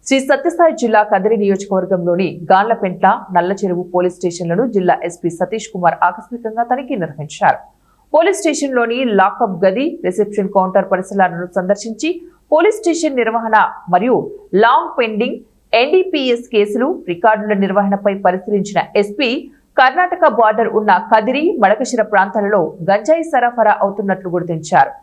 శ్రీ సత్యసాయి జిల్లా కదిరి నియోజకవర్గంలోని గాన్లపెంట్ల నల్లచెరువు పోలీస్ స్టేషన్లను జిల్లా ఎస్పీ సతీష్ కుమార్ ఆకస్మికంగా తనిఖీ నిర్వహించారు. పోలీస్ స్టేషన్లోని లాకప్ గది, రిసెప్షన్ కౌంటర్ పరిసరాలను సందర్శించి పోలీస్ స్టేషన్ నిర్వహణ మరియు లాంగ్ పెండింగ్ ఎన్డీపీఎస్ కేసులు రికార్డుల నిర్వహణపై పరిశీలించిన ఎస్పీ కర్ణాటక బార్డర్ ఉన్న కదిరి, మడకశిర ప్రాంతాలలో గంజాయి సరఫరా అవుతున్నట్లు గుర్తించారు.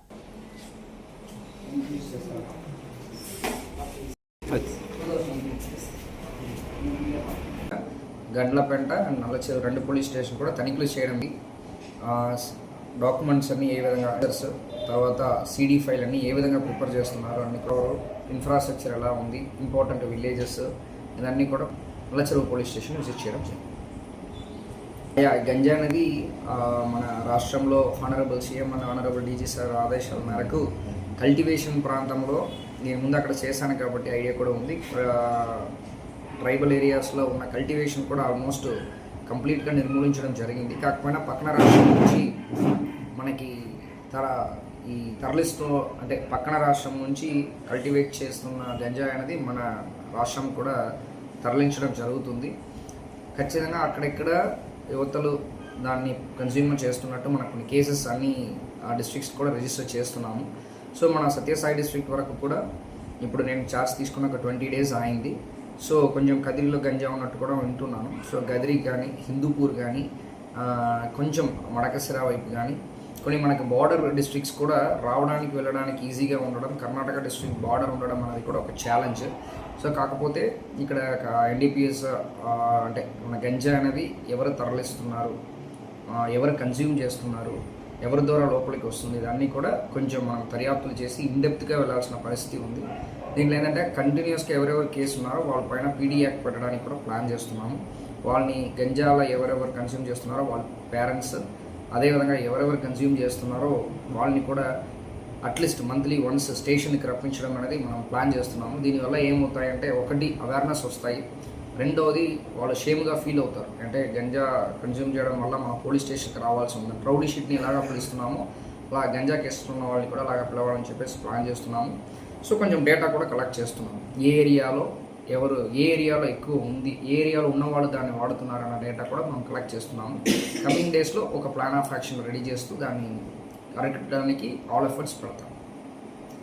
గండ్లపెంట అండ్ నల్లచెరువు రెండు పోలీస్ స్టేషన్ కూడా తనిఖీలు చేయడం, డాక్యుమెంట్స్ అన్ని ఏ విధంగా తర్వాత సిడి ఫైల్ అన్ని ఏ విధంగా ప్రిపేర్ చేస్తున్నారు, అన్ని ఇన్ఫ్రాస్ట్రక్చర్ ఎలా ఉంది, ఇంపార్టెంట్ విలేజెస్ ఇవన్నీ కూడా నల్లచెరువు పోలీస్ స్టేషన్ విజిట్ చేయడం జరిగింది. గంజా అనేది మన రాష్ట్రంలో honourable CM and honourable DG sir ఆదేశాల మేరకు కల్టివేషన్ ప్రాంతంలో నేను ముందు అక్కడ చేశాను కాబట్టి ఐడియా కూడా ఉంది. ట్రైబల్ ఏరియాస్లో ఉన్న కల్టివేషన్ కూడా ఆల్మోస్ట్ కంప్లీట్గా నిర్మూలించడం జరిగింది. కాకపోయినా పక్కన రాష్ట్రం నుంచి మనకి ఈ తరలిస్తూ అంటే పక్కన రాష్ట్రం నుంచి కల్టివేట్ చేస్తున్న గంజాయి అనేది మన రాష్ట్రం కూడా తరలించడం జరుగుతుంది. ఖచ్చితంగా అక్కడెక్కడ యువతలు దాన్ని కన్స్యూమర్ చేస్తున్నట్టు మనకు కొన్ని కేసెస్ అన్ని డిస్ట్రిక్ట్స్ కూడా రిజిస్టర్ చేస్తున్నాము. సో మన సత్యసాయి డిస్ట్రిక్ట్ వరకు కూడా ఇప్పుడు నేను ఛార్జ్ తీసుకున్న ఒక 20 days అయింది. సో కొంచెం కదిరిలో గంజా ఉన్నట్టు కూడా వింటున్నాను. సో గదిరి కానీ, హిందూపూర్ కానీ, కొంచెం మడకశిర వైపు కానీ కొన్ని మనకి బార్డర్ డిస్ట్రిక్ట్స్ కూడా రావడానికి వెళ్ళడానికి ఈజీగా ఉండడం, కర్ణాటక డిస్ట్రిక్ట్ బార్డర్ ఉండడం అనేది కూడా ఒక ఛాలెంజ్. సో కాకపోతే ఇక్కడ ఎన్డీపీఎస్ అంటే మన గంజా అనేది ఎవరు తరలిస్తున్నారు, ఎవరు కన్జ్యూమ్ చేస్తున్నారు, ఎవరి ద్వారా లోపలికి వస్తుంది, ఇదన్నీ కూడా కొంచెం మనం దర్యాప్తులు చేసి ఇన్డెప్త్గా వెళ్ళాల్సిన పరిస్థితి ఉంది. దీంట్లో ఏంటంటే కంటిన్యూస్గా ఎవరెవరు కేసు ఉన్నారో వాళ్ళపైన పీడీ యాక్ట్ పెట్టడానికి కూడా ప్లాన్ చేస్తున్నాము. వాళ్ళని గంజాలో ఎవరెవరు కన్జ్యూమ్ చేస్తున్నారో వాళ్ళ పేరెంట్స్, అదేవిధంగా ఎవరెవరు కన్జ్యూమ్ చేస్తున్నారో వాళ్ళని కూడా అట్లీస్ట్ మంత్లీ వన్స్ స్టేషన్కి రప్పించడం అనేది మనం ప్లాన్ చేస్తున్నాము. దీనివల్ల ఏమవుతాయంటే, ఒకటి అవేర్నెస్ వస్తాయి, రెండవది వాళ్ళు షేమ్గా ఫీల్ అవుతారు. అంటే గంజా కన్జ్యూమ్ చేయడం వల్ల మన పోలీస్ స్టేషన్కి రావాల్సి ఉంది. రౌడీ షీట్ని ఎలాగా పిలుస్తున్నామో అలా గంజా కేసులు ఉన్న వాళ్ళని కూడా అలాగా పిలవాలని చెప్పేసి ప్లాన్ చేస్తున్నాము. సో కొంచెం డేటా కూడా కలెక్ట్ చేస్తున్నాము. ఏ ఏరియాలో ఎక్కువ ఉంది, ఏ ఏరియాలో ఉన్నవాళ్ళు దాన్ని వాడుతున్నారన్న డేటా కూడా మనం కలెక్ట్ చేస్తున్నాము. కమింగ్ డేస్లో ఒక ప్లాన్ ఆఫ్ యాక్షన్ రెడీ చేస్తూ దాన్ని అరికట్టడానికి ఆల్ ఎఫర్ట్స్ పెడతాం.